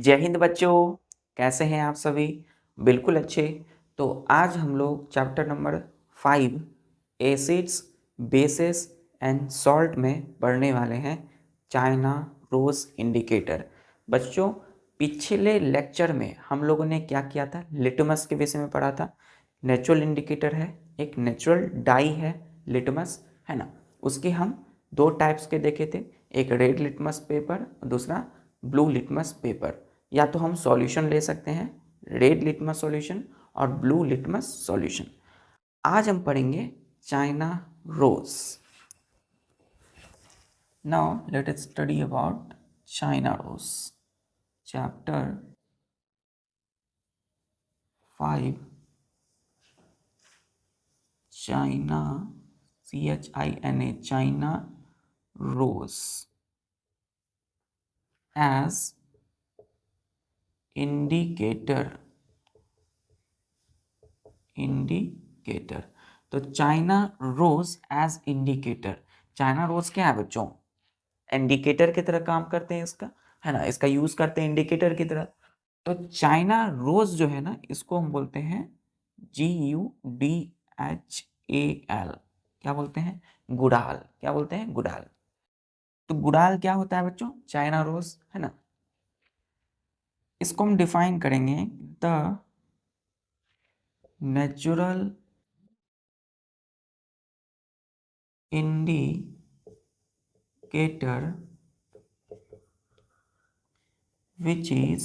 जय हिंद बच्चों, कैसे हैं आप सभी? बिल्कुल अच्छे। तो आज हम लोग chapter number 5 acids, bases and salt में पढ़ने वाले हैं चाइना रोज इंडिकेटर। बच्चों, पिछले लेक्चर में हम लोगों ने क्या किया था? लिटमस के विषय में पढ़ा था। नेचुरल इंडिकेटर है, एक नेचुरल डाई है लिटमस, है ना। उसके हम दो टाइप्स के देखे थे, एक रेड लिटमस पेपर, दूसरा ब्लू लिटमस पेपर। या तो हम सॉल्यूशन ले सकते हैं, रेड लिटमस सॉल्यूशन और ब्लू लिटमस सॉल्यूशन। आज हम पढ़ेंगे China rose. Now let us study about China rose. Chapter 5 China, CHINA, China rose as indicator. तो China rose as indicator. China rose क्या है बच्चों? इंडिकेटर की तरह काम करते हैं इसका, है ना। इसका यूज करते हैं इंडिकेटर की तरह। तो चाइना रोज जो है ना, इसको हम बोलते हैं GUDHAL। क्या बोलते हैं? गुड़ाल। क्या बोलते हैं? गुड़ाल। तो गुड़ाल क्या होता है बच्चों? चाइना रोज, है ना। इसको हम डिफाइन करेंगे, the natural indicator which is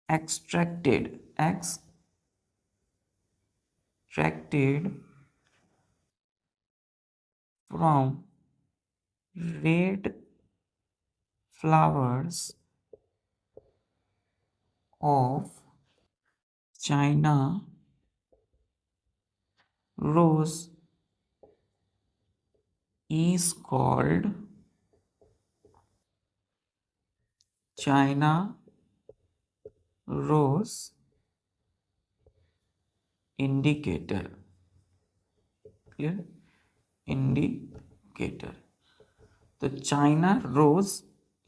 extracted from red flowers of China rose is called China rose indicator। Clear? Indicator. तो China rose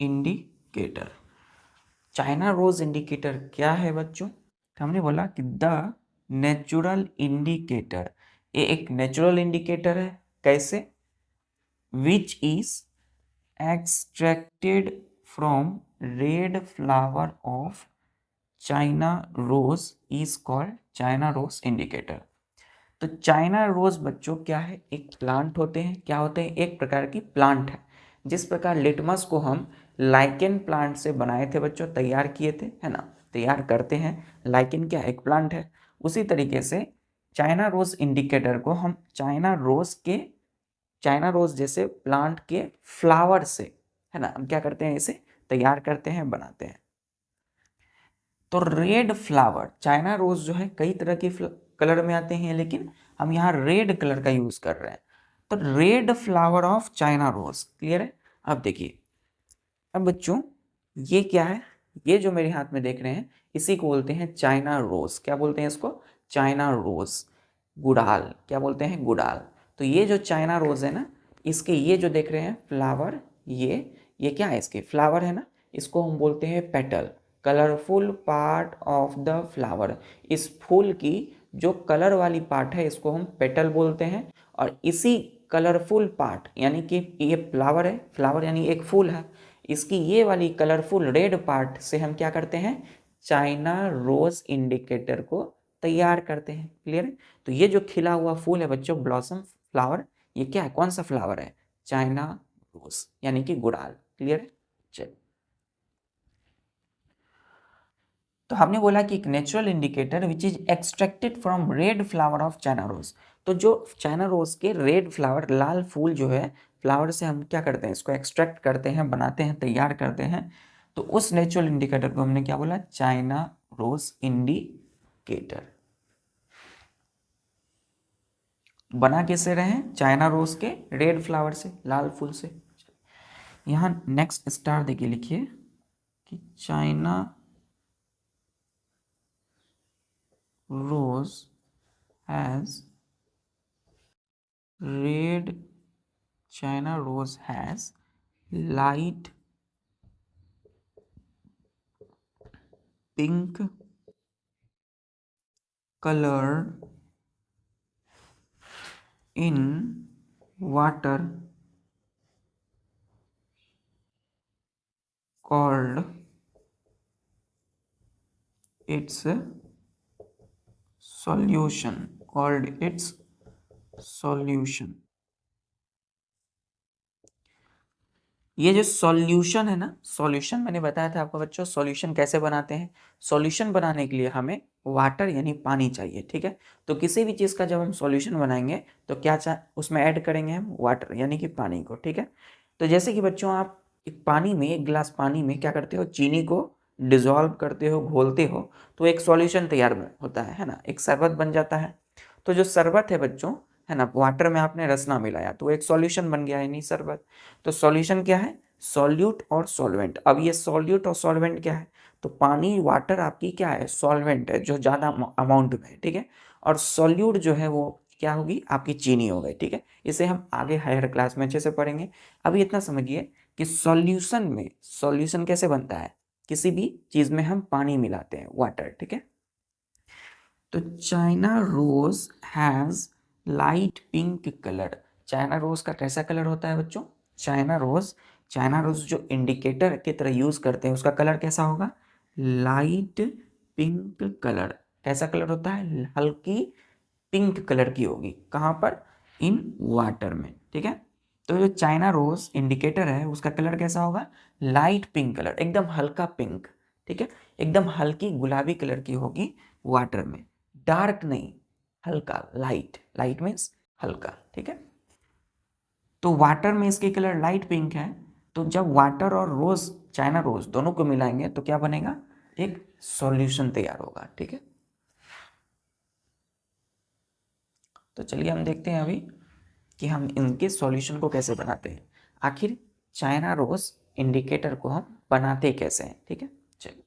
indicator. China rose indicator क्या है बच्चों? तो हमने बोला कि द नेचुरल इंडिकेटर, ये एक नेचुरल इंडिकेटर है। कैसे? Which is extracted from red flower of China rose is called China rose indicator. तो चाइना रोज बच्चों क्या है? एक प्लांट होते हैं। क्या होते हैं? एक प्रकार की प्लांट है। जिस प्रकार लिटमस को हम लाइकेन प्लांट से बनाए थे बच्चों, तैयार किए थे, है ना, तैयार करते हैं। लाइकेन क्या? एक प्लांट है। उसी तरीके से चाइना रोज इंडिकेटर को हम चाइना रोज जैसे प्लांट के फ्लावर से, है ना, हम क्या करते हैं? इसे तैयार करते हैं, बनाते हैं। तो रेड फ्लावर, चाइना रोज जो है कई तरह के कलर में आते हैं, लेकिन हम यहाँ रेड कलर का यूज कर रहे हैं। तो red flower of China rose. Clear है? अब देखिए, अब बच्चों ये क्या है? ये जो मेरे हाथ में देख रहे हैं, इसी को बोलते हैं चाइना रोज। क्या बोलते हैं इसको? China rose. गुड़ाल। क्या बोलते हैं? गुड़ाल। तो ये जो चाइना रोज है ना, इसके ये जो देख रहे हैं फ्लावर, ये क्या है? इसके फ्लावर है ना, इसको हम बोलते हैं petal. Colourful part of the flower. इस फूल की जो कलर वाली पार्ट है, इसको हम पेटल बोलते हैं। और इसी कलरफुल पार्ट, यानी कि ये फ्लावर है, फ्लावर यानी एक फूल है, इसकी ये वाली कलरफुल रेड पार्ट से हम क्या करते हैं? चाइना रोज इंडिकेटर को तैयार करते हैं। क्लियर है? तो ये जो खिला हुआ फूल है बच्चों, ब्लॉसम फ्लावर, ये क्या है? कौन सा फ्लावर है? चाइना रोज, यानी कि गुड़ाल। क्लियर है? चलिए, तो हमने बोला कि एक natural indicator which is extracted from red flower of China rose. तो जो चाइना रोज के रेड फ्लावर, लाल फूल जो है, फ्लावर से हम क्या करते हैं? इसको एक्सट्रैक्ट करते हैं, बनाते हैं, तैयार करते हैं। तो उस नेचुरल इंडिकेटर को हमने क्या बोला? China rose indicator. बना कैसे रहे हैं? चाइना रोज के रेड फ्लावर से, लाल फूल से। यहाँ नेक्स्ट स्टार देखिए, लिखिए कि China rose has red, China rose has light pink colour in water called its solution. ये जो सॉल्यूशन है ना, सॉल्यूशन मैंने बताया था आपको बच्चों, सॉल्यूशन कैसे बनाते हैं। सॉल्यूशन बनाने के लिए हमें वाटर यानी पानी चाहिए, ठीक है। तो किसी भी चीज़ का जब हम सॉल्यूशन बनाएंगे तो क्या उसमें ऐड करेंगे हम वाटर यानी कि पानी को, ठीक है। तो जैसे कि बच्चों आप एक गिलास पानी में क्या करते हो, चीनी को डिजोल्व करते हो, घोलते हो, तो एक सॉल्यूशन तैयार होता है ना, एक शरबत बन जाता है। तो जो शरबत है बच्चों, है ना, वाटर में आपने रसना मिलाया तो एक सॉल्यूशन बन गया यानी शरबत। तो सॉल्यूशन क्या है, सॉल्यूट और सॉल्वेंट। अब ये सॉल्यूट और सॉल्वेंट क्या है, तो पानी वाटर आपकी क्या है, सॉल्वेंट है जो ज़्यादा अमाउंट में है, ठीक है। और सॉल्यूट जो है वो क्या होगी, आपकी चीनी हो गई, ठीक है। इसे हम आगे हायर क्लास में अच्छे से पढ़ेंगे। अभी इतना समझिए कि सॉल्यूशन में, सॉल्यूशन कैसे बनता है, किसी भी चीज़ में हम पानी मिलाते हैं, वाटर, ठीक है। तो China rose has light pink colour. China rose का कैसा कलर होता है बच्चों, चाइना रोज जो इंडिकेटर की तरह यूज करते हैं उसका कलर कैसा होगा, लाइट पिंक कलर। कैसा कलर होता है, हल्की पिंक कलर की होगी, कहाँ पर, इन वाटर में, ठीक है। तो जो चाइना रोज इंडिकेटर है उसका कलर कैसा होगा, लाइट पिंक कलर, एकदम हल्का पिंक, ठीक है, एकदम हल्की गुलाबी कलर की होगी वाटर में, डार्क नहीं, हल्का, लाइट, लाइट मीन्स हल्का, ठीक है। तो वाटर में इसके कलर लाइट पिंक है। तो जब वाटर और रोज, चाइना रोज दोनों को मिलाएंगे तो क्या बनेगा, एक सॉल्यूशन तैयार होगा, ठीक है। तो चलिए हम देखते हैं अभी कि हम इनके सॉल्यूशन को कैसे बनाते हैं, आखिर चाइना रोज इंडिकेटर को हम बनाते कैसे हैं, ठीक है। चलिए,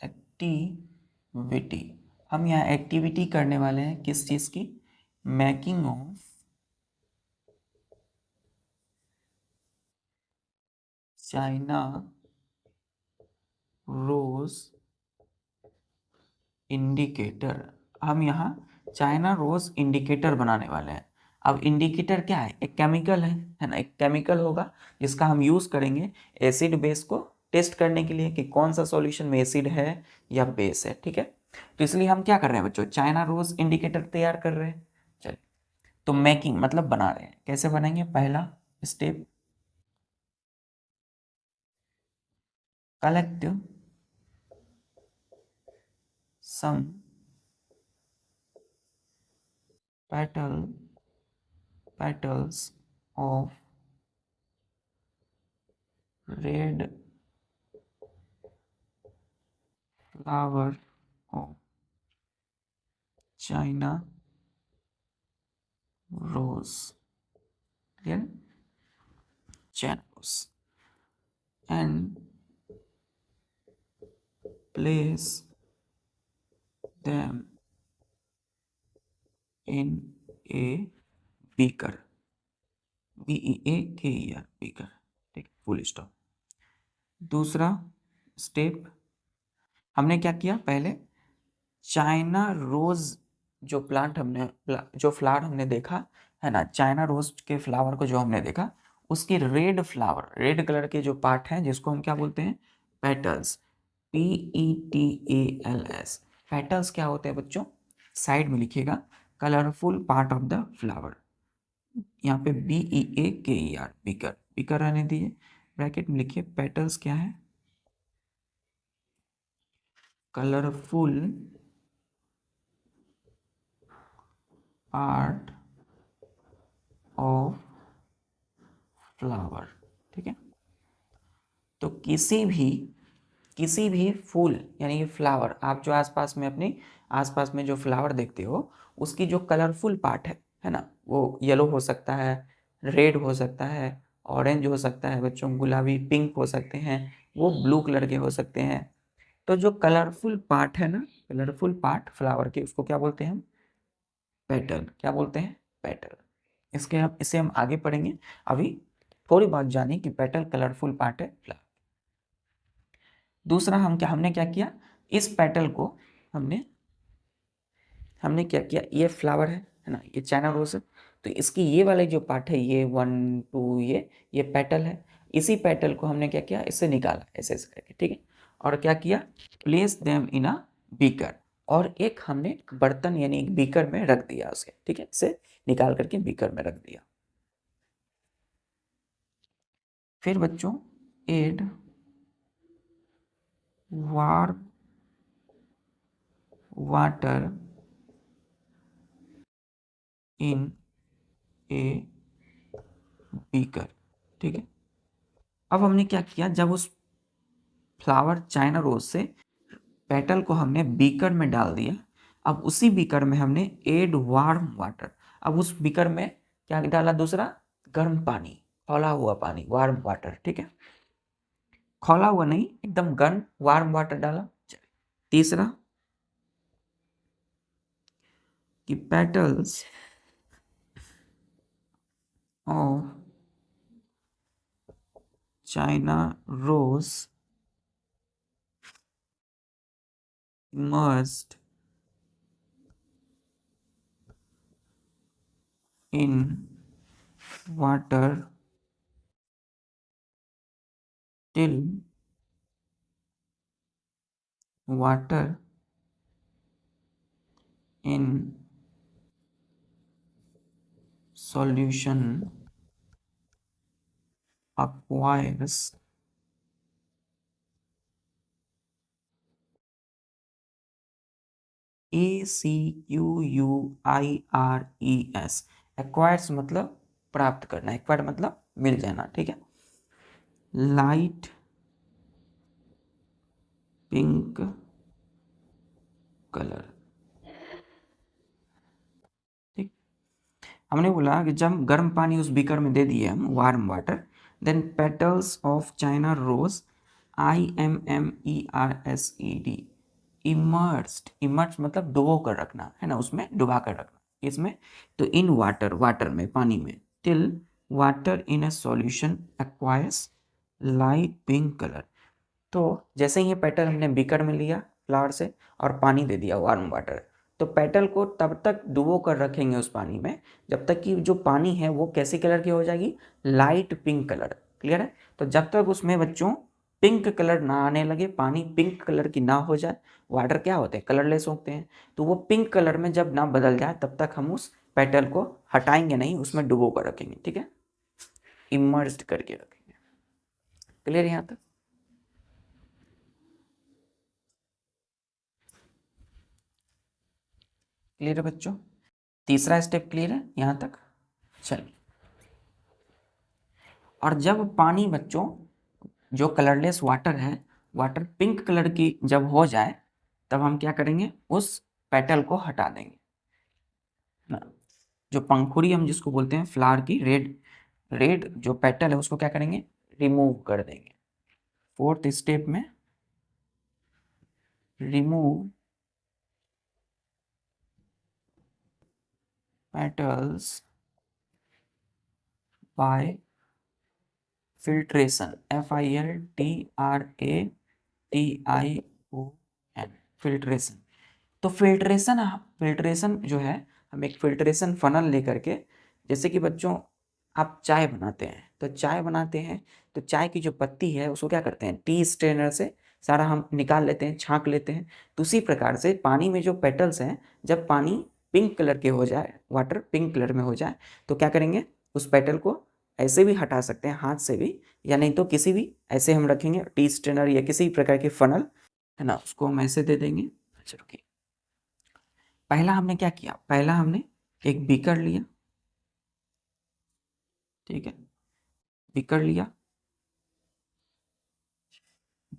एक्टिविटी, हम यहाँ एक्टिविटी करने वाले हैं किस चीज़ की, making of China rose indicator. हम यहाँ चाइना रोज इंडिकेटर बनाने वाले हैं। अब इंडिकेटर क्या है, एक केमिकल है ना, एक केमिकल होगा जिसका हम यूज़ करेंगे एसिड बेस को टेस्ट करने के लिए कि कौन सा सॉल्यूशन में एसिड है या बेस है, ठीक है। तो इसलिए हम क्या कर रहे हैं बच्चों, चाइना रोज इंडिकेटर तैयार कर रहे हैं। चलिए, तो मेकिंग मतलब बना रहे हैं, कैसे बनाएंगे, पहला step, collect some petals of red flower of China rose, clear, China rose, and place them in a beaker, beaker, beaker, ठीक, फुल स्टॉप। दूसरा स्टेप, हमने क्या किया, पहले चाइना रोज जो प्लांट हमने, जो फ्लावर हमने देखा है ना, चाइना रोज के फ्लावर को जो हमने देखा, उसके रेड फ्लावर, रेड कलर के जो पार्ट हैं जिसको हम क्या बोलते हैं, पेटल्स, PETALS। पेटल्स क्या होते हैं बच्चों, साइड में लिखिएगा, colourful part of the flower, यहाँ पे BEAKER, बीकर, बीकर रहने दीजिए, ब्रैकेट में लिखिए, पेटल्स क्या है, कलरफुल पार्ट ऑफ फ्लावर, ठीक है। तो किसी भी किसी भी फूल यानी कि फ्लावर, आप जो आसपास में अपने आसपास में जो फ्लावर देखते हो उसकी जो कलरफुल पार्ट है ना, वो येलो हो सकता है, रेड हो सकता है, ऑरेंज हो सकता है बच्चों, गुलाबी पिंक हो सकते हैं, वो ब्लू कलर के हो सकते हैं। तो जो कलरफुल पार्ट है ना, कलरफुल पार्ट फ्लावर के, उसको क्या बोलते हैं हम? पेटल। क्या बोलते हैं? पेटल। इसे हम आगे पढ़ेंगे। अभी थोड़ी बात जानी कि पेटल कलरफुल पार्ट है फ्लावर। दूसरा हमने क्या किया, इस पेटल को हमने क्या किया, ये फ्लावर है ना, ये चाइना रोज है, तो इसकी ये वाले जो पार्ट है, ये 1 2, ये पेटल है। इसी पेटल को हमने क्या किया, इससे निकाला ऐसे ऐसे करके, ठीक है। और क्या किया, place them in a beaker, और एक हमने बर्तन यानी एक बीकर में रख दिया उसे, ठीक है, इसे निकाल करके बीकर में रख दिया। फिर बच्चों add warm water in a beaker, ठीक है। अब हमने क्या किया, जब उस फ्लावर चाइना रोज से पेटल को हमने बीकर में डाल दिया, अब उसी बीकर में हमने एड वार्म वाटर, अब उस बीकर में क्या डाला, दूसरा गर्म पानी, खौला हुआ पानी, वार्म वाटर, ठीक है, खौला हुआ नहीं, एकदम गर्म वार्म वाटर डाला। तीसरा कि petals of China rose immersed in water till water in solution acquires ACQUIRES, acquires मतलब प्राप्त करना, एक्वायर मतलब मिल जाना, ठीक है। लाइट पिंक कलर, ठीक। हमने बोला कि जब गर्म पानी उस बीकर में दे दिए हम, warm water, then petals of China rose, IMMERSED, immersed, immerse मतलब डुबो कर रखना है ना, उसमें डुबा कर रखना, इसमें तो इन वाटर, वाटर में, पानी में, till water in A solution acquires light pink colour. तो जैसे ही ये पेटल हमने बीकर में लिया फ्लावर से और पानी दे दिया वार्म वाटर, तो पेटल को तब तक डुबो कर रखेंगे उस पानी में जब तक कि जो पानी है वो कैसे कलर की हो जाएगी, लाइट पिंक कलर, क्लियर है। तो जब तक उसमें बच्चों पिंक कलर ना आने लगे, पानी पिंक कलर की ना हो जाए, वाटर क्या होते हैं, कलरलेस होते हैं, तो वो पिंक कलर में जब ना बदल जाए तब तक हम उस पेटल को हटाएंगे नहीं, उसमें डुबो कर रखेंगे, ठीक है, इमर्स्ड करके रखेंगे। क्लियर यहाँ तक? क्लियर है बच्चों? तीसरा स्टेप क्लियर है यहाँ तक? चलिए, और जब पानी बच्चों जो कलरलेस वाटर है, वाटर पिंक कलर की जब हो जाए, तब हम क्या करेंगे, उस पेटल को हटा देंगे ना, जो पंखुड़ी हम जिसको बोलते हैं फ्लावर की, रेड रेड जो पेटल है उसको क्या करेंगे, रिमूव कर देंगे। फोर्थ स्टेप में remove petals bye filtration, FILTRATION, filtration. तो फिल्ट्रेशन, फिल्ट्रेशन जो है, हम एक फिल्ट्रेशन फनल लेकर के, जैसे कि बच्चों आप चाय बनाते हैं, तो चाय बनाते हैं तो चाय की जो पत्ती है उसको क्या करते हैं, टी स्ट्रेनर से सारा हम निकाल लेते हैं, छांक लेते हैं। तो उसी प्रकार से पानी में जो पेटल्स हैं, जब पानी पिंक कलर के हो जाए, वाटर पिंक कलर में हो जाए, तो क्या करेंगे, उस पेटल को ऐसे भी हटा सकते हैं हाथ से भी, या नहीं तो किसी भी ऐसे हम रखेंगे टी स्ट्रेनर या किसी प्रकार के फनल है ना, उसको हम ऐसे दे देंगे। अच्छा रुकिए, पहला हमने क्या किया, पहला हमने एक बीकर लिया, ठीक है, बीकर लिया,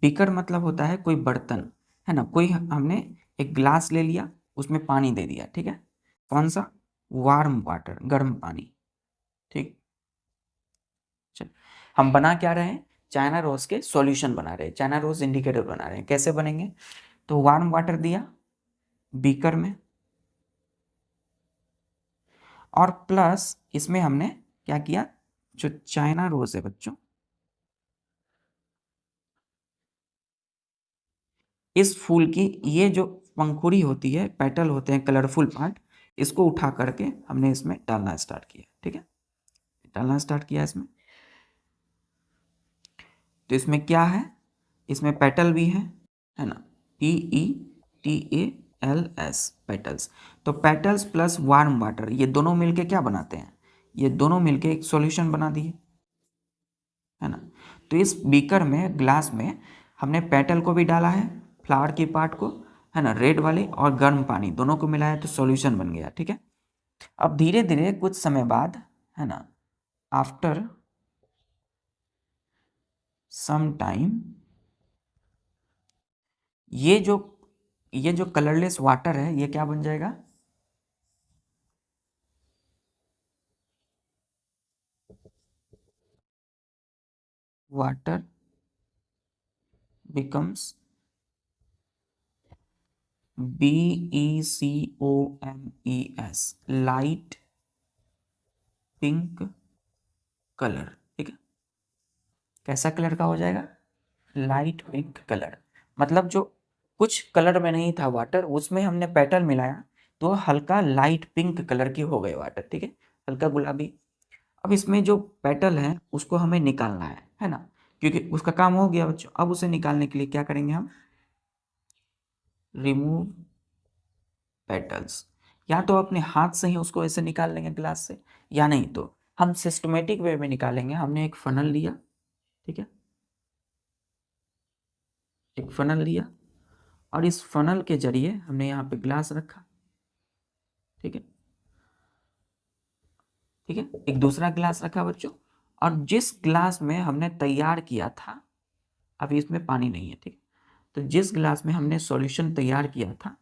बीकर मतलब होता है कोई बर्तन, है ना, कोई हमने एक ग्लास ले लिया, उसमें पानी दे दिया, ठीक है, कौन सा, वार्म वाटर, गर्म पानी, ठीक। चल, हम बना क्या रहे हैं, चाइना रोज के सॉल्यूशन बना रहे हैं, चाइना रोज इंडिकेटर बना रहे हैं। कैसे बनेंगे, तो वार्म वाटर दिया बीकर में, और प्लस इसमें हमने क्या किया, जो चाइना रोज है बच्चों, इस फूल की ये जो पंखुड़ी होती है, पेटल होते हैं, कलरफुल पार्ट, इसको उठा करके हमने इसमें डालना स्टार्ट किया, ठीक है, डालना स्टार्ट किया इसमें। तो इसमें क्या है, इसमें पेटल भी है ना, PETALS, पेटल्स। तो पेटल्स प्लस वार्म वाटर, ये दोनों मिलके क्या बनाते हैं, ये दोनों मिलके एक सॉल्यूशन बना दिए, है ना। तो इस बीकर में, ग्लास में हमने पेटल को भी डाला है, फ्लावर की पार्ट को, है ना, रेड वाली, और गर्म पानी दोनों को मिलाया तो सॉल्यूशन बन गया, ठीक है। अब धीरे धीरे कुछ समय बाद, है ना, आफ्टर सम टाइम, ये जो कलरलेस वाटर है, ये क्या बन जाएगा, water becomes BECOMES, light pink colour, ठीक है। कैसा कलर का हो जाएगा, लाइट पिंक कलर। मतलब जो कुछ कलर में नहीं था वाटर, उसमें हमने पेटल मिलाया तो हल्का लाइट पिंक कलर की हो गए वाटर, ठीक है, हल्का गुलाबी। अब इसमें जो पेटल है उसको हमें निकालना है ना, क्योंकि उसका काम हो गया बच्चों। अब उसे निकालने के लिए क्या करेंगे हम, रिमूव पेटल्स, या तो अपने हाथ से ही उसको ऐसे निकाल लेंगे ग्लास से, या नहीं तो हम सिस्टमेटिक वे में निकालेंगे। हमने एक फनल लिया, ठीक है, एक फनल लिया, और इस फनल के जरिए हमने यहाँ पे ग्लास रखा, ठीक है, ठीक है, एक दूसरा ग्लास रखा बच्चों, और जिस ग्लास में हमने तैयार किया था, अभी इसमें पानी नहीं है, ठीक है, तो जिस ग्लास में हमने सॉल्यूशन तैयार किया था,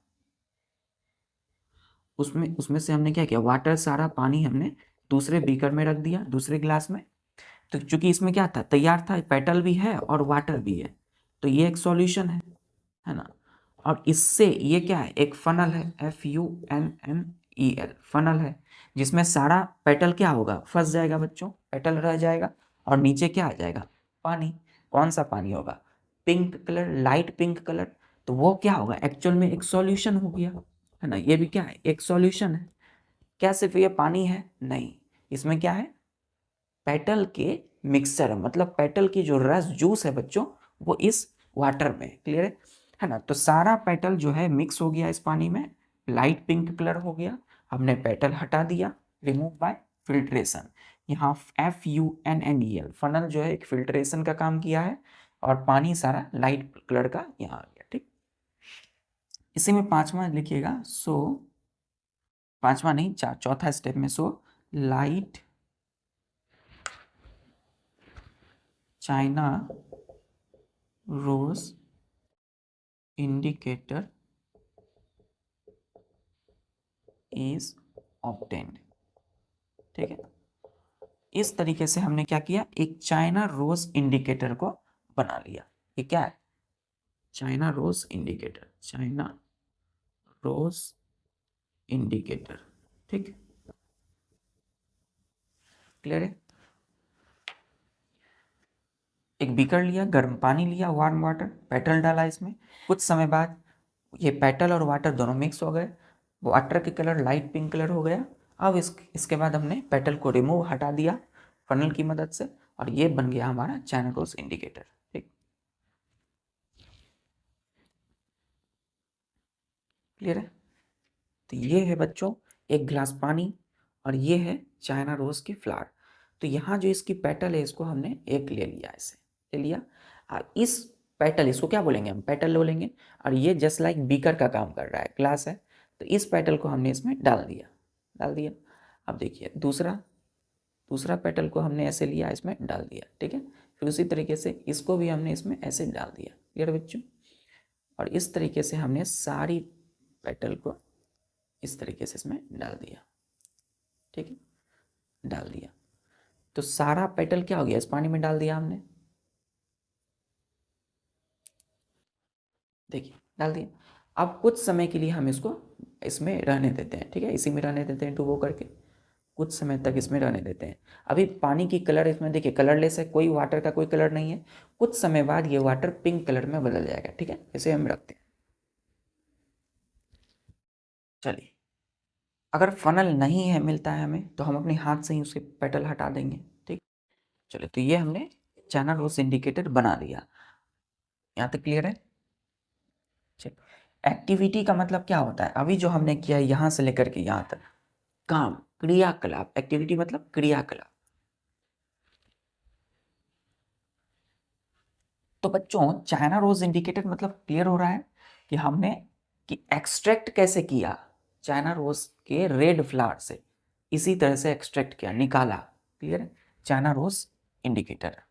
उसमें उसमें से हमने क्या किया, वाटर सारा पानी हमने दूसरे बीकर में रख दिया, दूसरे ग्लास में। तो चूंकि इसमें क्या था, तैयार था, पेटल भी है और वाटर भी है, तो ये एक सॉल्यूशन है ना। और इससे ये क्या है, एक फनल है, FUNNEL, फनल है, जिसमें सारा पेटल क्या होगा, फंस जाएगा बच्चों, पेटल रह जाएगा, और नीचे क्या आ जाएगा, पानी। कौन सा पानी होगा, pink colour, light pink colour. तो वो क्या होगा, एक्चुअल में एक सॉल्यूशन हो गया, है ना, ये भी क्या है, एक सॉल्यूशन है। क्या सिर्फ ये पानी है, नहीं, इसमें क्या है, पेटल के मिक्सचर है, मतलब पेटल की जो रस, जूस है बच्चों, वो इस वाटर में, क्लियर है ना। तो सारा पेटल जो है मिक्स हो गया इस पानी में, लाइट पिंक कलर हो गया। हमने पेटल हटा दिया, रिमूव बाय फिल्ट्रेशन। यहाँ FUNNEL, फनल जो है एक फिल्ट्रेशन का काम किया है, और पानी सारा लाइट कलर का यहाँ आ गया, ठीक। इसी में पांचवा लिखिएगा, सो, पांचवा नहीं, चौथा स्टेप में, so light China rose indicator is obtained, ठीक है। इस तरीके से हमने क्या किया, एक चाइना रोज इंडिकेटर को बना लिया। ये क्या है, China rose indicator, China rose indicator, ठीक, क्लियर है। एक बीकर लिया, गर्म पानी लिया, वार्म वाटर, पेटल डाला इसमें। कुछ समय बाद ये पेटल और वाटर दोनों मिक्स हो गए, वाटर की कलर लाइट पिंक कलर हो गया। अब इसके बाद हमने पेटल को रिमूव, हटा दिया फनल की मदद से, और ये बन गया हमारा चाइना रोज इंडिकेटर, ठीक, क्लियर है। तो ये है बच्चों एक ग्लास पानी, और ये है चाइना रोज की फ्लावर। तो यहाँ जो इसकी पेटल है, इसको हमने एक ले लिया, ऐसे ले लिया। इस पेटल, इसको क्या बोलेंगे हम, पेटल बोलेंगे, और ये जस्ट लाइक बीकर का काम कर रहा है, ग्लास है, तो इस पेटल को हमने इसमें डाल दिया, डाल दिया। अब देखिए दूसरा दूसरा पेटल को हमने ऐसे लिया, इसमें डाल दिया, ठीक है। फिर उसी तरीके से इसको भी हमने इसमें ऐसे डाल दिया, क्लियर बच्चों। और इस तरीके से हमने सारी पेटल को इस तरीके से इसमें डाल दिया, ठीक है, डाल दिया। तो सारा पेटल क्या हो गया, इस पानी में डाल दिया हमने, देखिए डाल दिया। अब कुछ समय के लिए हम इसको इसमें रहने देते हैं, ठीक है, इसी में रहने देते हैं डुबो करके, कुछ समय तक इसमें रहने देते हैं। अभी पानी की कलर इसमें देखिए कलरलेस है, कोई वाटर का कोई कलर नहीं है। कुछ समय बाद ये वाटर पिंक कलर में बदल जाएगा, ठीक है, इसे हम रखते हैं। चलिए, अगर फनल नहीं है मिलता है हमें तो हम अपने हाथ से ही उसके पेटल हटा देंगे, ठीक। चलिए, तो ये हमने चैनल रोज इंडिकेटर बना दिया, यहाँ तक क्लियर है। चलिए, एक्टिविटी का मतलब क्या होता है, अभी जो हमने किया यहाँ से लेकर के यहाँ तक काम, क्रियाकलाप, एक्टिविटी मतलब क्रियाकलाप। तो बच्चों चाइना रोज इंडिकेटर मतलब क्लियर हो रहा है कि हमने कि एक्सट्रैक्ट कैसे किया चाइना रोज के रेड फ्लावर से, इसी तरह से एक्सट्रैक्ट किया, निकाला, क्लियर है, चाइना रोज इंडिकेटर,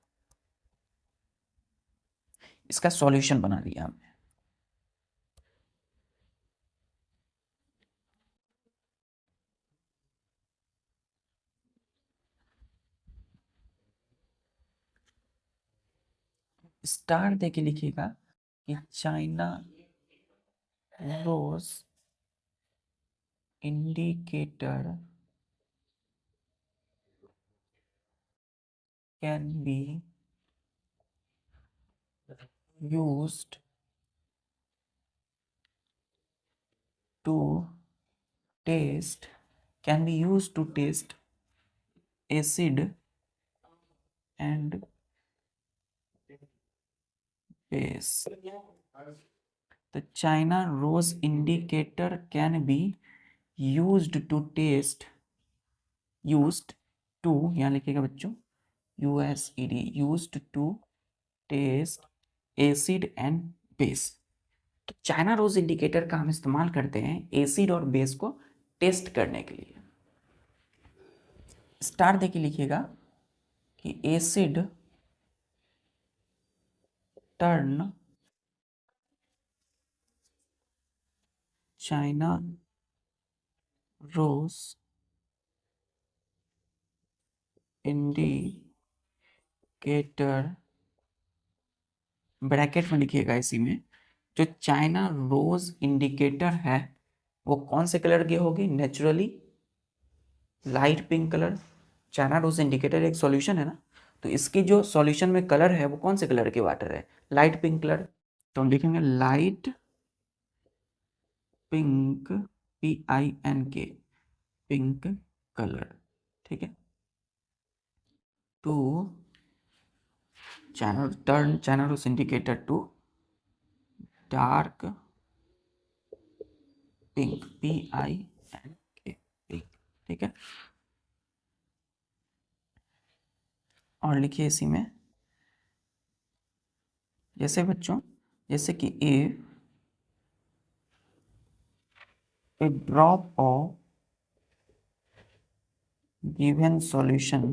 इसका सॉल्यूशन बना दिया हमने। स्टार दे के लिखिएगा कि China rose indicator can be used to taste, can be used to taste acid and base. The China rose indicator can be used to taste, used to, यहाँ लिखिएगा बच्चों USED, used to taste acid and base। तो China rose indicator का हम इस्तेमाल करते हैं acid और बेस को टेस्ट करने के लिए। स्टार देके लिखिएगा कि acid turn China rose indicator, bracket में लिखिएगा इसी में, जो चाइना रोज इंडिकेटर है वो कौन से कलर की होगी, naturally light pink colour. China rose indicator एक सॉल्यूशन है ना, तो इसकी जो सॉल्यूशन में कलर है वो कौन से कलर के वाटर है, लाइट पिंक कलर। तो हम लिखेंगे light pink, PINK, pink colour, ठीक है। तो turn China rose indicator to dark pink, PINK, pink, ठीक है। और लिखिए इसी में, जैसे बच्चों, जैसे कि a drop of given solution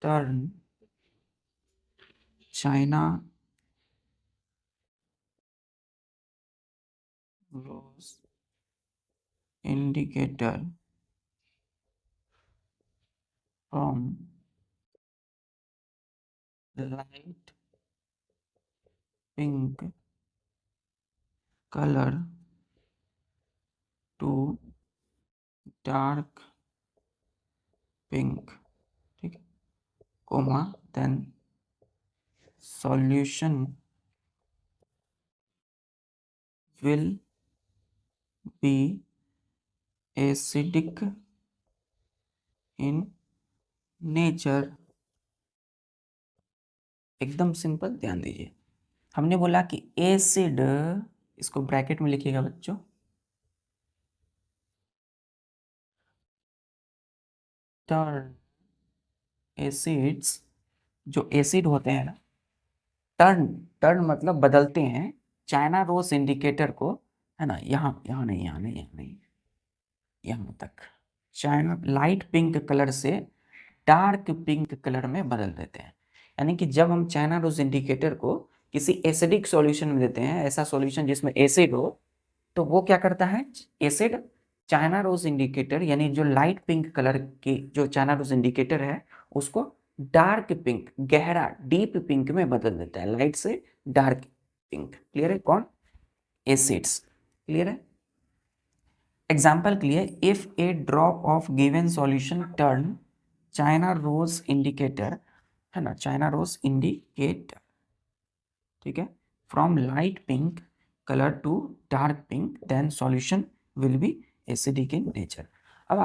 turn China rose indicator from light pink color to dark pink, ठीक है, comma then solution will be acidic in nature। एकदम सिंपल, ध्यान दीजिए, हमने बोला कि एसिड, इसको ब्रैकेट में लिखिएगा बच्चों, टर्न एसिड्स, जो एसिड होते हैं ना, टर्न, टर्न मतलब बदलते हैं चाइना रोज इंडिकेटर को, है ना, यहाँ यहाँ नहीं, यहाँ नहीं, यहाँ नहीं, यहाँ तक, चाइना लाइट पिंक कलर से डार्क पिंक कलर में बदल देते हैं। यानी कि जब हम चाइना रोज इंडिकेटर को किसी एसिडिक सॉल्यूशन में देते हैं, ऐसा सॉल्यूशन जिसमें एसिड हो, तो वो क्या करता है, एसिड चाइना रोज इंडिकेटर यानी जो लाइट पिंक कलर की जो चाइना रोज इंडिकेटर है उसको डार्क पिंक, गहरा डीप पिंक में बदल देता है, लाइट से डार्क पिंक। क्लियर है? कौन? एसिड्स। क्लियर है? एग्जाम्पल के लिए, if a drop of given solution turn China rose indicator, है ना, चाइना रोज इंडिकेटर, ठीक है, from light pink colour to dark pink, then solution will be acidic in nature. अब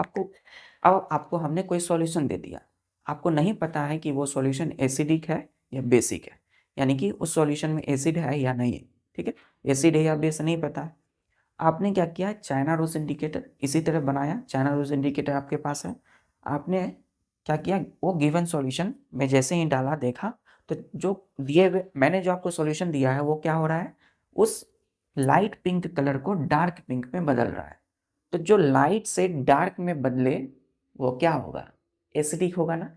आपको हमने कोई सॉल्यूशन दे दिया, आपको नहीं पता है कि वो सॉल्यूशन एसिडिक है या बेसिक है, यानी कि उस सॉल्यूशन में एसिड है या नहीं है, ठीक है, एसिड है या बेस नहीं पता है। आपने क्या किया, चाइना रोज इंडिकेटर इसी तरह बनाया, चाइना रोज इंडिकेटर आपके पास है, आपने क्या किया, वो गिवन सॉल्यूशन में जैसे ही डाला, देखा तो जो दिए हुए मैंने जो आपको सॉल्यूशन दिया है वो क्या हो रहा है, उस लाइट पिंक कलर को डार्क पिंक में बदल रहा है। तो जो लाइट से डार्क में बदले वो क्या होगा, एसिडिक होगा ना।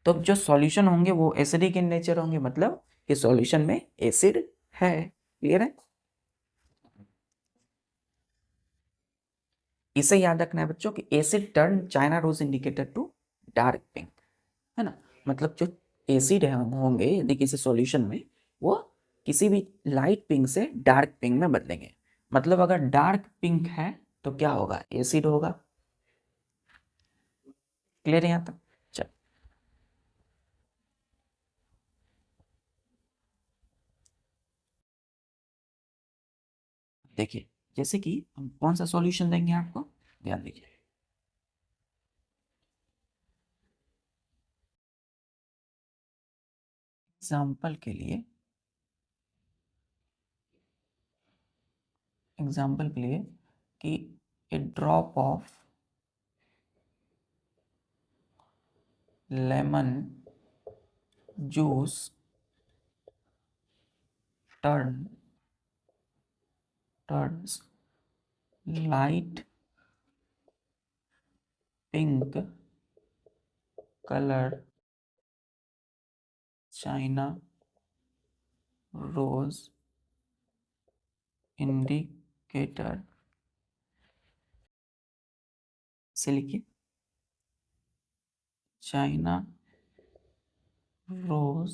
तो जो सॉल्यूशन होंगे वो एसिडिक इन नेचर होंगे, मतलब कि सॉल्यूशन में एसिड है। क्लियर है? इसे याद रखना है बच्चों कि acid turn China rose indicator to dark pink, है ना, मतलब जो एसिड है होंगे यदि किसी सॉल्यूशन में, वो किसी भी लाइट पिंक से डार्क पिंक में बदलेंगे। मतलब अगर डार्क पिंक है तो क्या होगा, एसिड होगा। क्लियर है यहाँ तक? चल, देखिए, जैसे कि हम कौन सा सॉल्यूशन देंगे आपको, ध्यान दीजिए। एग्जाम्पल के लिए, कि a drop of lemon juice turns light pink color China rose indicator से लिखिए, China rose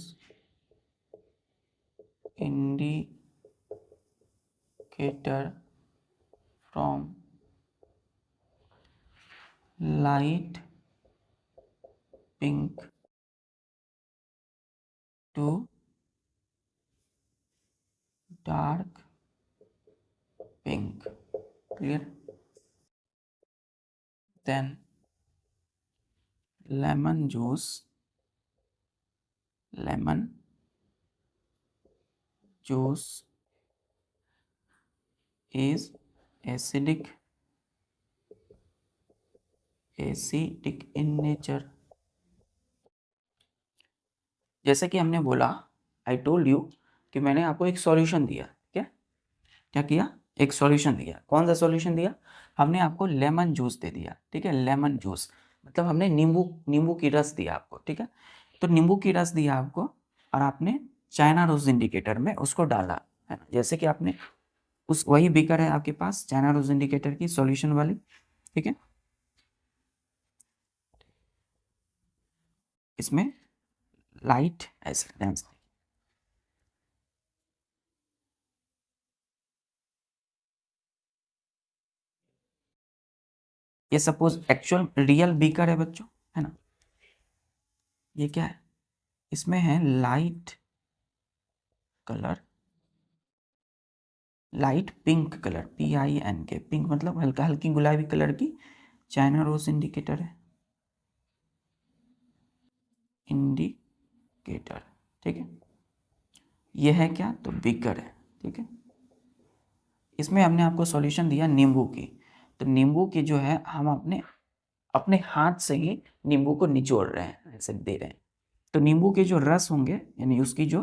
indicator from light pink to dark pink. Clear? Then lemon juice is acidic in nature। जैसे कि हमने बोला, आई टोल्ड यू कि मैंने आपको एक सॉल्यूशन दिया, क्या किया, एक सॉल्यूशन दिया। कौन सा सॉल्यूशन दिया? हमने आपको लेमन जूस दे दिया, ठीक है, लेमन जूस मतलब हमने नींबू की रस दिया आपको, ठीक है। तो नींबू की रस दिया आपको और आपने चाइना रोज इंडिकेटर में उसको डाला, है ना, जैसे कि आपने उस वही बीकर है आपके पास चाइना रोज इंडिकेटर की सॉल्यूशन वाली, ठीक है। इसमें लाइट ऐसे ध्यान से, ये सपोज एक्चुअल रियल बीकर है बच्चों, है ना, ये क्या है, इसमें है light colour, light pink colour, PINK, pink मतलब हल्का हल्की गुलाबी कलर की चाइना रोज इंडिकेटर है, इंडिकेटर, ठीक है। यह है क्या, तो बीकर है, ठीक है। इसमें हमने आपको सॉल्यूशन दिया नींबू की, तो नींबू की जो है हम अपने अपने हाथ से ही नींबू को निचोड़ रहे हैं, ऐसे दे रहे हैं। तो नींबू के जो रस होंगे यानी उसकी जो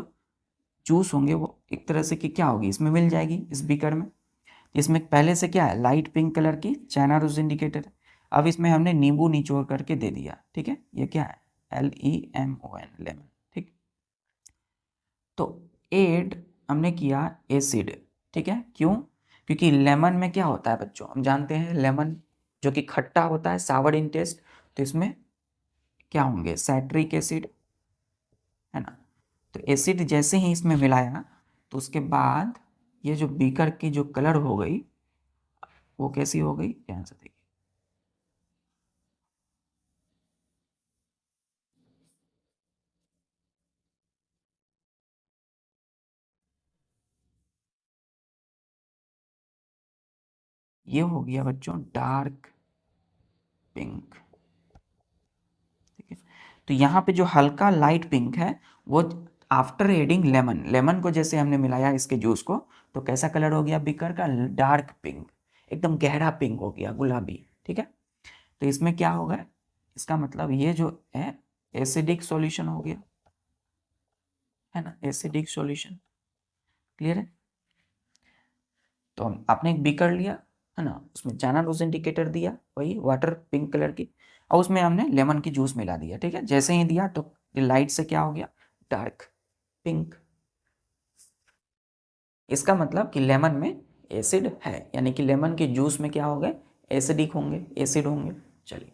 जूस होंगे वो एक तरह से कि क्या होगी, इसमें मिल जाएगी इस बीकर में। इसमें पहले से क्या है, लाइट पिंक कलर की चाइना रोज इंडिकेटर है। अब इसमें हमने नींबू निचोड़ करके दे दिया, ठीक है। ये क्या है, LEMON, लेमन। ठीक, तो एड हमने किया एसिड। ठीक है, क्यों? क्योंकि लेमन में क्या होता है बच्चों, हम जानते हैं लेमन जो कि खट्टा होता है, सावर इन टेस्ट, तो इसमें क्या होंगे, साइट्रिक एसिड, है ना। तो एसिड जैसे ही इसमें मिलाया तो उसके बाद ये जो बीकर की जो कलर हो गई वो कैसी हो गई, ध्यान से देखिए, ये हो गया बच्चों डार्क पिंक। ठीक है, तो यहाँ पे जो हल्का लाइट पिंक है वो आफ्टर एडिंग लेमन, लेमन को जैसे हमने मिलाया इसके जूस को, तो कैसा कलर हो गया बीकर का, डार्क पिंक, एकदम गहरा पिंक हो गया, गुलाबी। ठीक है, तो इसमें क्या होगा, इसका मतलब ये जो है एसिडिक सॉल्यूशन हो गया, है ना, एसिडिक सॉल्यूशन। क्लियर है? तो आपने एक बीकर लिया, है ना, उसमें चाइना रोज इंडिकेटर दिया, वही वाटर पिंक कलर की, और उसमें हमने लेमन की जूस मिला दिया। ठीक है, जैसे ही दिया तो लाइट से क्या हो गया, डार्क पिंक। इसका मतलब कि लेमन में एसिड है, यानी कि लेमन के जूस में क्या होंगे, एसिडिक होंगे, एसिड होंगे। चलिए,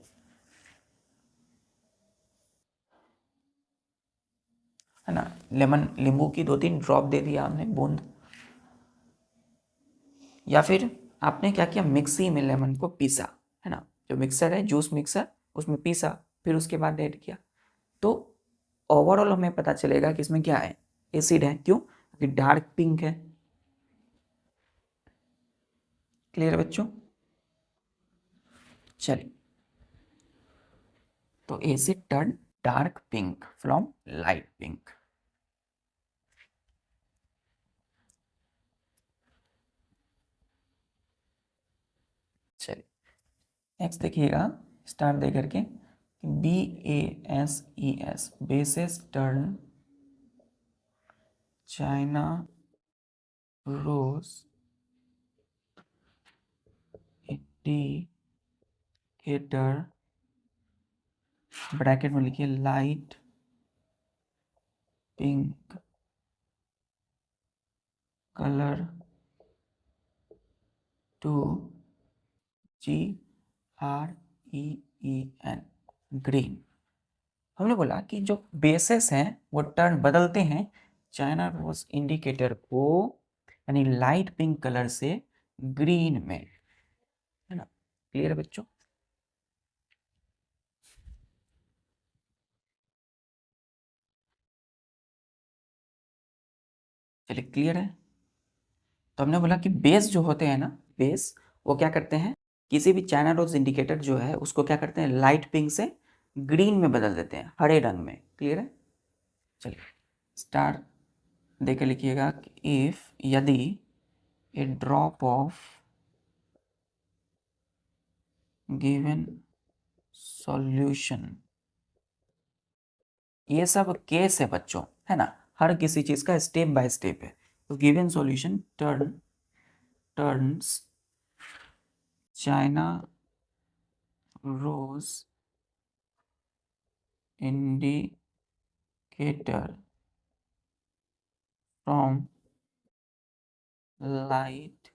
है ना, लेमन, नींबू की 2-3 ड्रॉप दे दिया हमने, बूंद, या फिर आपने क्या किया, मिक्सी में लेमन को पीसा, है ना, जो मिक्सर है, जूस मिक्सर, उसमें पीसा, फिर उसके बाद ऐड किया, तो ओवरऑल हमें पता चलेगा कि इसमें क्या है, एसिड है। क्यों? क्योंकि डार्क पिंक है। क्लियर बच्चों? चलिए, तो acid turn dark pink from light pink. चलिए, नेक्स्ट देखिएगा, स्टार दे करके, BASES, bases turn China rose indicator, bracket में लिखिए light pink colour to GREEN, green. हमने बोला कि जो बेसेस हैं वो टर्न बदलते हैं चाइना रोज इंडिकेटर को, यानी लाइट पिंक कलर से ग्रीन में, है ना। क्लियर है बच्चों? चलिए, क्लियर है। तो हमने बोला कि बेस जो होते हैं ना, बेस वो क्या करते हैं, किसी भी चाइना रोज इंडिकेटर जो है उसको क्या करते हैं, लाइट पिंक से ग्रीन में बदल देते हैं, हरे रंग में। क्लियर है? चलिए, स्टार देकर लिखिएगा कि इफ, यदि, a drop of given solution, ये सब केस है बच्चों, है ना, हर किसी चीज का स्टेप बाय स्टेप है। तो given solution turns China rose indicator from light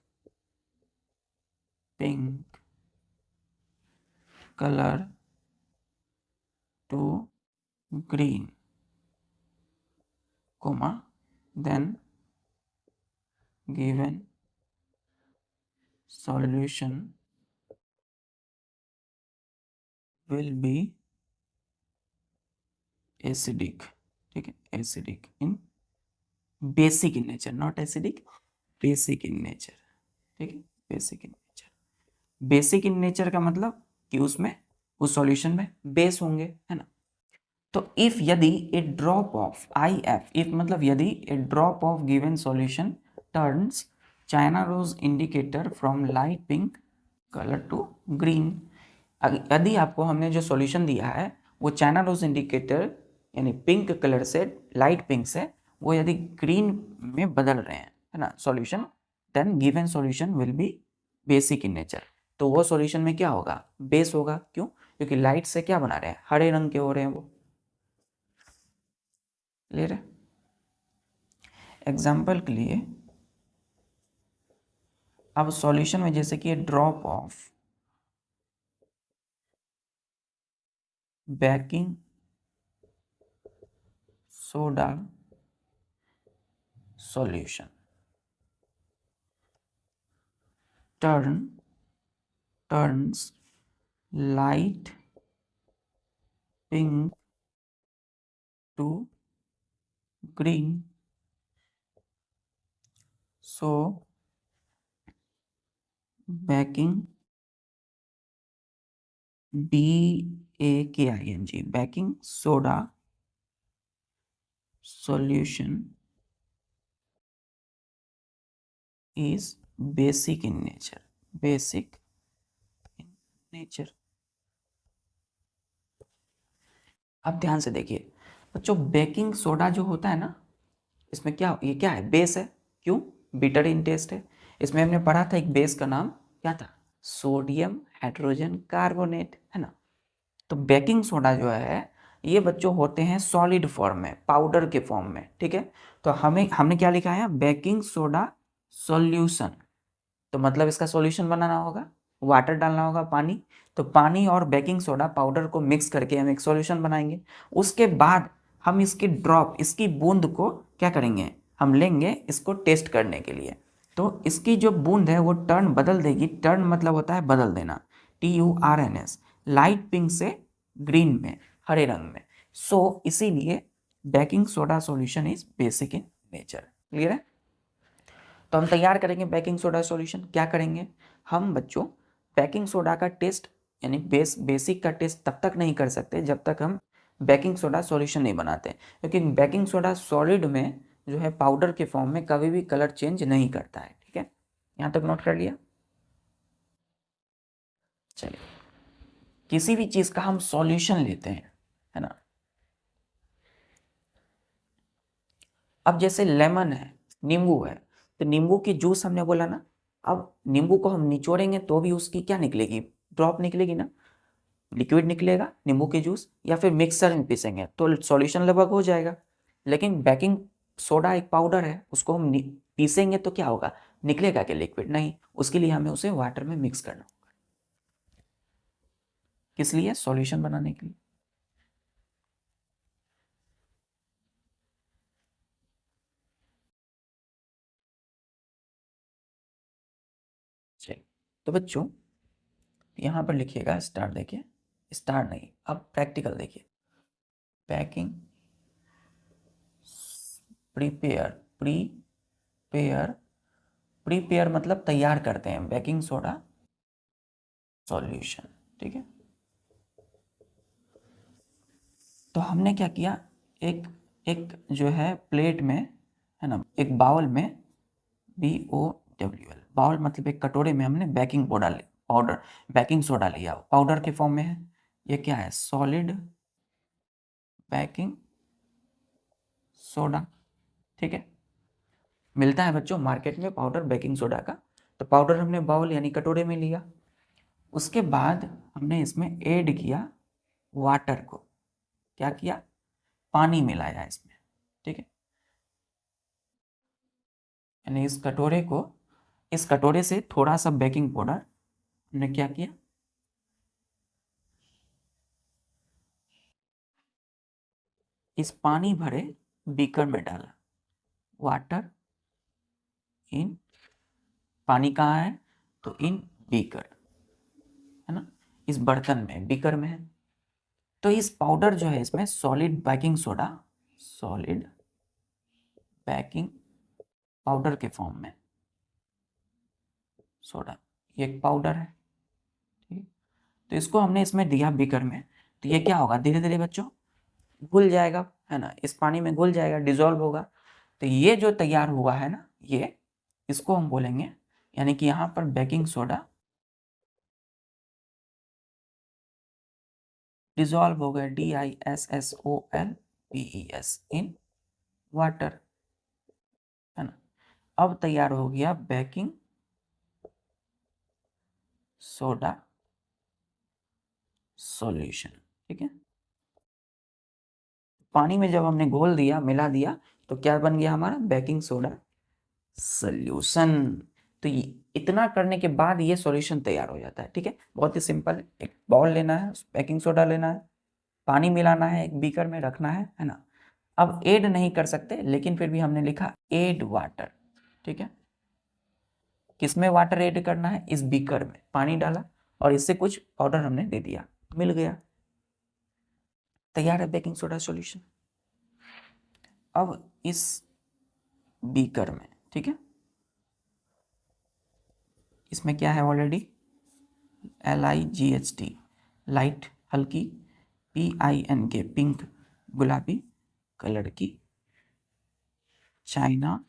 pink colour to green, comma, then given solution will be acidic। ठीक है, acidic in, basic in nature, not acidic, basic in nature. ठीक है, basic in nature. Basic in nature का मतलब कि उसमें, उस solution में बेस होंगे, है ना। तो इफ, यदि, a drop of, IF, if मतलब यदि, a drop of given solution turns China rose indicator from light pink colour to green, यदि आपको हमने जो सॉल्यूशन दिया है वो चाइना रोज इंडिकेटर यानी पिंक कलर से, लाइट पिंक से, वो यदि ग्रीन में बदल रहे हैं, है ना, solution, then given solution will be basic in nature. तो वो सॉल्यूशन में क्या होगा, बेस होगा। क्यों? क्योंकि लाइट से क्या बना रहे हैं, हरे रंग के हो रहे हैं वो। क्लियर है? एग्जाम्पल के लिए अब सॉल्यूशन में जैसे कि drop of baking soda solution turns light pink to green, so baking baking soda solution is basic in nature. अब ध्यान से देखिए बच्चों, बेकिंग सोडा जो होता है ना, इसमें क्या, ये क्या है, बेस है। क्यों? बिटर इन टेस्ट है। इसमें हमने पढ़ा था एक बेस का नाम क्या था, सोडियम हाइड्रोजन कार्बोनेट, है ना। तो बेकिंग सोडा जो है ये बच्चों होते हैं सॉलिड फॉर्म में, पाउडर के फॉर्म में, ठीक है। तो हमने क्या लिखा है, बेकिंग सोडा सॉल्यूशन। तो मतलब इसका सॉल्यूशन बनाना होगा, वाटर डालना होगा, पानी। तो पानी और बेकिंग सोडा पाउडर को मिक्स करके हम एक सॉल्यूशन बनाएंगे। उसके बाद हम इसकी ड्रॉप, इसकी बूंद को क्या करेंगे, हम लेंगे इसको टेस्ट करने के लिए। तो इसकी जो बूंद है वो टर्न बदल देगी। टर्न मतलब होता है बदल देना, TURNS, लाइट पिंक से ग्रीन में, हरे रंग में। सो इसीलिए baking soda solution is basic in nature. Clear है? तो हम तैयार करेंगे बेकिंग सोडा सॉल्यूशन। क्या करेंगे हम बच्चों, बेकिंग सोडा का टेस्ट यानी बेसिक का टेस्ट तब तक नहीं कर सकते जब तक हम बेकिंग सोडा सॉल्यूशन नहीं बनाते, क्योंकि बेकिंग सोडा सॉलिड में जो है पाउडर के फॉर्म में कभी भी कलर चेंज नहीं करता है। ठीक है, यहाँ तक नोट कर लिया? चलिए, किसी भी चीज का हम सॉल्यूशन लेते हैं, है ना। अब जैसे लेमन है, नींबू है, तो नींबू की जूस हमने बोला ना, अब नींबू को हम निचोड़ेंगे तो भी उसकी क्या निकलेगी, ड्रॉप निकलेगी ना, लिक्विड निकलेगा नींबू के जूस, या फिर मिक्सर में पीसेंगे तो सॉल्यूशन लगभग हो जाएगा। लेकिन बेकिंग सोडा एक पाउडर है, उसको हम पीसेंगे तो क्या होगा, निकलेगा क्या लिक्विड? नहीं, उसके लिए हमें उसे वाटर में मिक्स करना होगा। किस लिए? सॉल्यूशन बनाने के लिए। चलिए, तो बच्चों यहाँ पर लिखिएगा स्टार, देखिए स्टार नहीं, अब प्रैक्टिकल देखिए। पैकिंग प्रिपेयर प्रीपेयर प्रीपेयर मतलब तैयार करते हैं, बेकिंग सोडा सॉल्यूशन। ठीक है, तो हमने क्या किया, एक एक जो है प्लेट में, है ना, एक बाउल में, BOWL, बाउल मतलब एक कटोरे में हमने पाउडर बेकिंग सोडा लिया, पाउडर के फॉर्म में है। ये क्या है, सॉलिड बेकिंग सोडा। ठीक है, मिलता है बच्चों मार्केट में पाउडर बेकिंग सोडा का। तो पाउडर हमने बाउल यानी कटोरे में लिया। उसके बाद हमने इसमें ऐड किया वाटर को, क्या किया, पानी मिलाया इसमें। ठीक है, यानी इस कटोरे से थोड़ा सा बेकिंग पाउडर हमने क्या किया, इस पानी भरे बीकर में डाला। वाटर इन, पानी कहाँ है, तो इन बीकर, है ना, इस बर्तन में, बीकर में है। तो इस पाउडर जो है इसमें solid baking soda, solid baking powder के फॉर्म में सोडा, ये एक पाउडर है। ठीक, तो इसको हमने इसमें दिया बीकर में। तो ये क्या होगा, धीरे धीरे बच्चों घुल जाएगा, है ना, इस पानी में घुल जाएगा, डिजोल्व होगा। तो ये जो तैयार हुआ है ना, ये इसको हम बोलेंगे, यानी कि यहाँ पर बेकिंग सोडा डिजोल्व हो गया, DISSOLVES इन वाटर, है ना। अब तैयार हो गया बेकिंग सोडा सॉल्यूशन। ठीक है, पानी में जब हमने घोल दिया, मिला दिया, तो क्या बन गया हमारा बेकिंग सोडा सॉल्यूशन। तो इतना करने के बाद ये सॉल्यूशन तैयार हो जाता है। ठीक है, बहुत ही सिंपल है। एक बाउल लेना है, बेकिंग सोडा लेना है, पानी मिलाना है, एक बीकर में रखना है ना। अब ऐड नहीं कर सकते, लेकिन फिर भी हमने लिखा ऐड वाटर। ठीक है, किसमें वाटर ऐड करना है? इस बीकर में पानी डाला और इससे कुछ पाउडर हमने दे दिया, मिल गया, तैयार है बेकिंग सोडा सॉल्यूशन। अब इस बीकर में, ठीक है, इसमें क्या है ऑलरेडी? LIGHT, लाइट, हल्की, PINK, पिंक, गुलाबी कलर की चाइना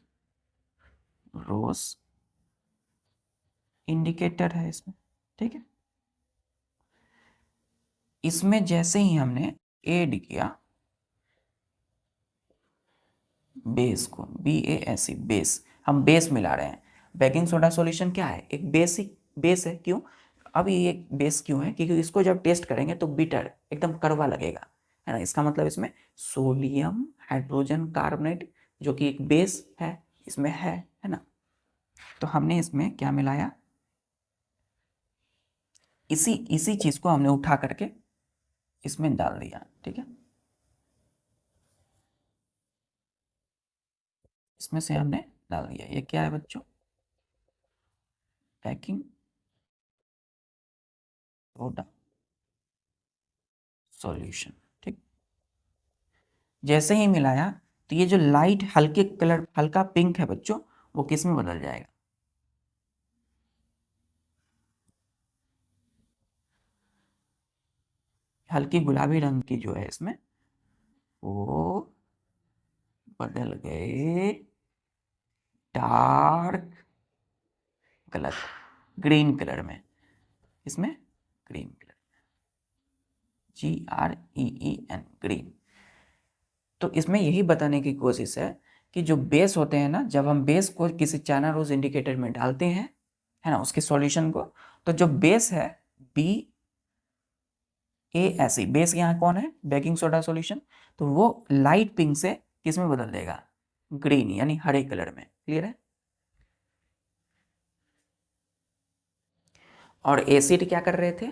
रोज इंडिकेटर है इसमें। ठीक है, इसमें जैसे ही हमने ऐड किया बेस को, BASE, बेस, हम बेस मिला रहे हैं। बेकिंग सोडा सॉल्यूशन क्या है? एक बेसिक बेस है। क्यों? अब ये बेस क्यों है? क्योंकि इसको जब टेस्ट करेंगे तो बिटर, एकदम कड़वा लगेगा, है ना। इसका मतलब इसमें सोडियम हाइड्रोजन कार्बोनेट, जो कि एक बेस है, इसमें है ना। तो हमने इसमें क्या मिलाया? इसी चीज को हमने उठा करके इसमें डाल दिया। ठीक है, इसमें से हमने डाल दिया। ये क्या है बच्चों? Baking soda solution. ठीक, जैसे ही मिलाया तो ये जो लाइट हल्के कलर, हल्का पिंक है बच्चों, वो किस में बदल जाएगा? हल्की गुलाबी रंग की जो है इसमें, वो बदल गए डार्क कलर, ग्रीन कलर में। इसमें ग्रीन कलर, GREEN, ग्रीन। तो इसमें यही बताने की कोशिश है कि जो बेस होते हैं ना, जब हम बेस को किसी चाइना रोज इंडिकेटर में डालते हैं, है ना, उसके सॉल्यूशन को, तो जो बेस है BASE, बेस यहाँ कौन है? Baking soda solution. तो वो लाइट पिंक से किस में बदल देगा? ग्रीन, यानी हरे कलर में। क्लियर है? और एसिड क्या कर रहे थे?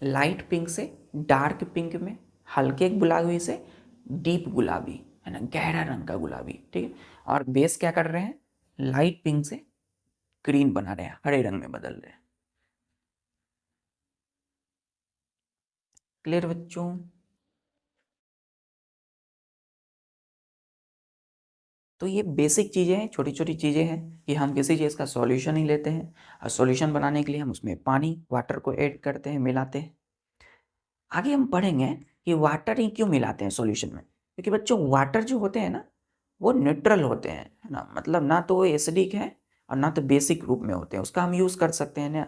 लाइट पिंक से डार्क पिंक में, हल्के गुलाबी से डीप गुलाबी, है ना, गहरा रंग का गुलाबी। ठीक है, और बेस क्या कर रहे हैं? लाइट पिंक से ग्रीन बना रहे हैं, हरे रंग में बदल रहे हैं। क्लियर बच्चों? तो ये बेसिक चीज़ें हैं, छोटी छोटी चीज़ें हैं कि हम किसी चीज़ का सॉल्यूशन ही लेते हैं और सॉल्यूशन बनाने के लिए हम उसमें पानी, वाटर को ऐड करते हैं, मिलाते हैं। आगे हम पढ़ेंगे कि वाटर ही क्यों मिलाते हैं सॉल्यूशन में। क्योंकि बच्चों वाटर जो होते हैं ना, वो न्यूट्रल होते हैं, है ना, मतलब ना तो वो एसिडिक है और ना तो बेसिक रूप में होते हैं, उसका हम यूज़ कर सकते हैं ना।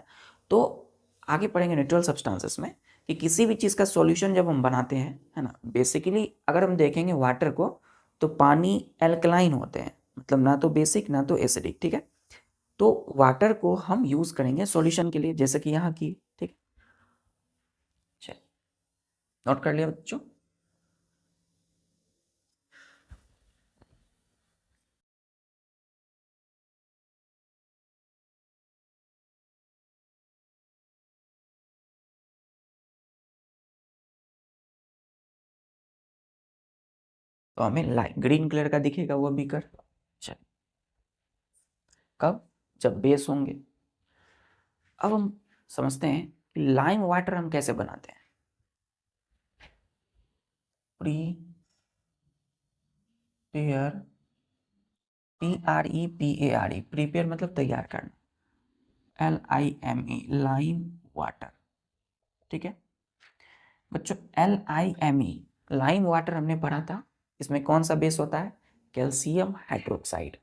तो आगे पढ़ेंगे न्यूट्रल सब्सटेंसेस में कि किसी भी चीज़ का सॉल्यूशन जब हम बनाते हैं, है ना, बेसिकली अगर हम देखेंगे वाटर को, तो पानी एल्कलाइन होते हैं, मतलब ना तो बेसिक ना तो एसिडिक। ठीक है, तो वाटर को हम यूज़ करेंगे सॉल्यूशन के लिए, जैसे कि यहाँ की। ठीक है, चलिए नोट कर लिया बच्चों। तो हमें लाइट ग्रीन कलर का दिखेगा वो बीकर। चलिए, कब? जब बेस होंगे। अब हम समझते हैं कि लाइम वाटर हम कैसे बनाते हैं। प्रीपेयर, PREPARE, प्रीपेयर मतलब तैयार करना, LIME, लाइम वाटर। ठीक है बच्चों, LIME, लाइम वाटर हमने पढ़ा था। इसमें कौन सा बेस होता है? Calcium hydroxide,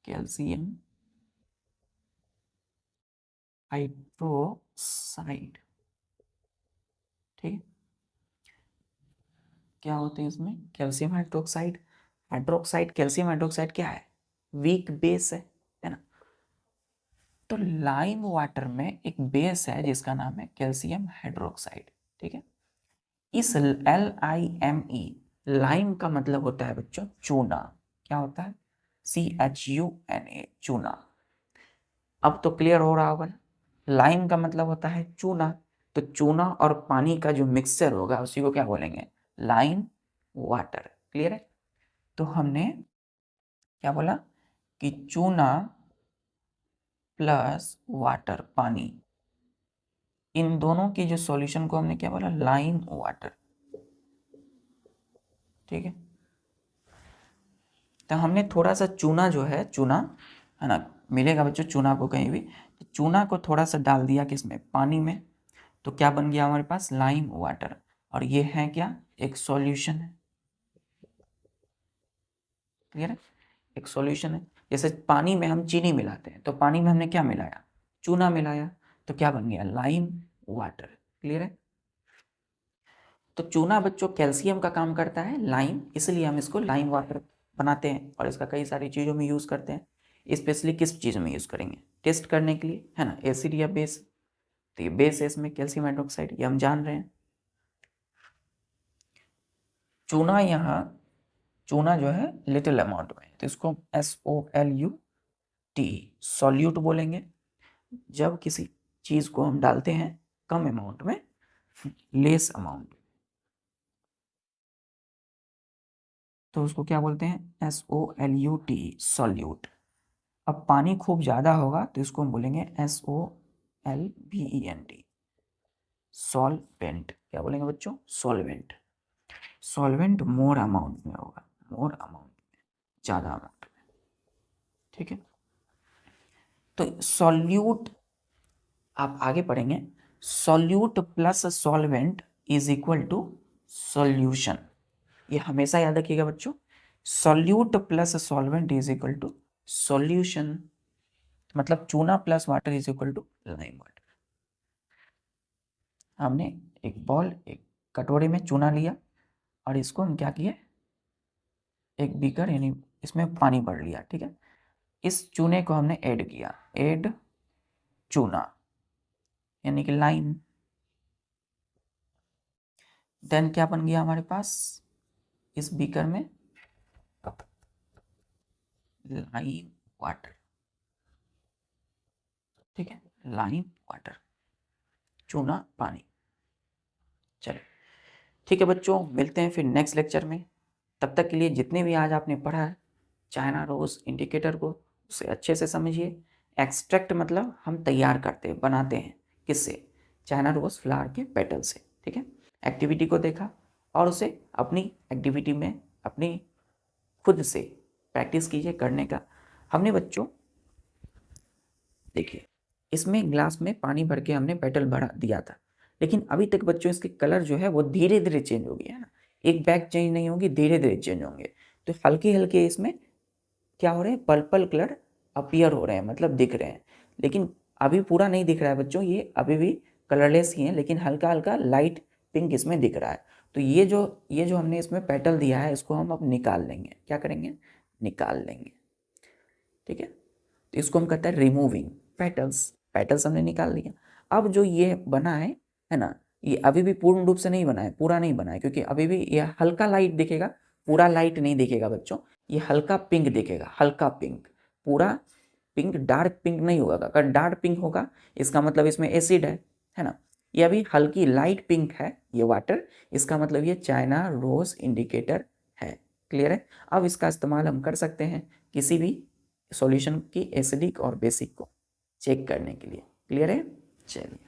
calcium hydroxide. ठीक है, क्या होते हैं इसमें? Calcium hydroxide. Hydroxide, calcium hydroxide क्या है? वीक बेस है ना। तो लाइम वाटर में एक बेस है जिसका नाम है कैल्शियम हाइड्रोक्साइड। ठीक है, इस LIME लाइम का मतलब होता है बच्चों चूना। क्या होता है? CHUNA, चूना। अब तो क्लियर हो रहा होगा ना, लाइम का मतलब होता है चूना, तो चूना और पानी का जो मिक्सचर होगा उसी को क्या बोलेंगे? Lime water. क्लियर है? तो हमने क्या बोला कि चूना प्लस वाटर, पानी, इन दोनों की जो सॉल्यूशन को हमने क्या बोला? Lime water. ठीक है, तो हमने थोड़ा सा चूना जो है, चूना है ना, मिलेगा बच्चों चूना को कहीं भी, चूना को थोड़ा सा डाल दिया किसमें? पानी में, तो क्या बन गया हमारे पास? Lime water. और ये है क्या? एक सॉल्यूशन है। क्लियर है? एक सॉल्यूशन है। जैसे पानी में हम चीनी मिलाते हैं, तो पानी में हमने क्या मिलाया? चूना मिलाया, तो क्या बन गया? Lime water. क्लियर है? तो चूना बच्चों कैल्शियम का काम करता है, लाइम, इसलिए हम इसको लाइम वाटर बनाते हैं और इसका कई सारी चीज़ों में यूज़ करते हैं। स्पेशली किस चीज़ में यूज़ करेंगे? टेस्ट करने के लिए, है ना, एसिड या बेस। तो ये बेस है इसमें कैल्शियम हाइड्रोक्साइड, ये हम जान रहे हैं। चूना यहाँ, चूना जो है लिटिल अमाउंट में, तो इसको SOLUT सॉल्यूट बोलेंगे। जब किसी चीज़ को हम डालते हैं कम अमाउंट में, लेस अमाउंट, तो उसको क्या बोलते हैं? SOLUT solute. अब पानी खूब ज़्यादा होगा तो इसको हम बोलेंगे SOLVENT सॉल्वेंट। क्या बोलेंगे बच्चों? सॉल्वेंट। सॉल्वेंट मोर अमाउंट में होगा, मोर अमाउंट में, ज़्यादा अमाउंट में। ठीक है, तो सॉल्यूट आप आगे पढ़ेंगे, solute plus solvent is equal to solution. ये हमेशा याद रखिएगा बच्चों, solute plus solvent is equal to solution, मतलब चूना plus water is equal to lime water. हमने एक बॉल, एक कटोरे में चूना लिया और इसको हम क्या किए? एक बीकर यानी इसमें पानी भर लिया। ठीक है, इस चूने को हमने ऐड किया, ऐड चूना यानी कि लाइम। देन क्या बन गया हमारे पास? इस बीकर में लाइम वाटर। ठीक है, लाइम वाटर, चूना पानी। चलो ठीक है बच्चों, मिलते हैं फिर नेक्स्ट लेक्चर में। तब तक के लिए जितने भी आज आपने पढ़ा है चाइना रोज इंडिकेटर को, उसे अच्छे से समझिए। एक्सट्रैक्ट मतलब हम तैयार करते हैं, बनाते हैं, किससे? चाइना रोज फ्लावर के पेटल से। ठीक है, एक्टिविटी को देखा और उसे अपनी एक्टिविटी में अपनी खुद से प्रैक्टिस कीजिए करने का। हमने बच्चों देखिए, इसमें ग्लास में पानी भर के हमने पेटल भरा दिया था, लेकिन अभी तक बच्चों इसके कलर जो है वो धीरे धीरे चेंज हो गया है ना। एक बैग चेंज नहीं होगी, धीरे धीरे चेंज होंगे। तो हल्के हल्के इसमें क्या हो रहे हैं? पर्पल कलर अपीयर हो रहे हैं, मतलब दिख रहे हैं, लेकिन अभी पूरा नहीं दिख रहा है बच्चों, ये अभी भी कलरलेस ही है, लेकिन हल्का हल्का लाइट पिंक इसमें दिख रहा है। तो ये जो हमने इसमें पेटल दिया है, इसको हम अब निकाल लेंगे। क्या करेंगे? निकाल लेंगे। ठीक है, तो इसको हम कहते हैं रिमूविंग पेटल्स। पेटल्स हमने निकाल लिया। अब जो ये बना है ना, ये अभी भी पूर्ण रूप से नहीं बना है, पूरा नहीं बना है, क्योंकि अभी भी ये हल्का लाइट दिखेगा, पूरा लाइट नहीं दिखेगा बच्चों, ये हल्का पिंक दिखेगा, हल्का पिंक। पूरा पिंक, डार्क पिंक नहीं होगा। अगर डार्क पिंक होगा इसका मतलब इसमें एसिड है ना। ये अभी हल्की लाइट पिंक है ये वाटर, इसका मतलब ये चाइना रोज इंडिकेटर है। क्लियर है? अब इसका इस्तेमाल हम कर सकते हैं किसी भी सॉल्यूशन की एसिडिक और बेसिक को चेक करने के लिए। क्लियर है? चलिए,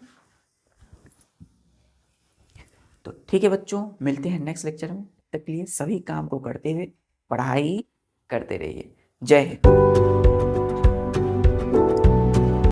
तो ठीक है बच्चों, मिलते हैं नेक्स्ट लेक्चर में। तक के लिए सभी काम को करते हुए पढ़ाई करते रहिए। जय हिंद।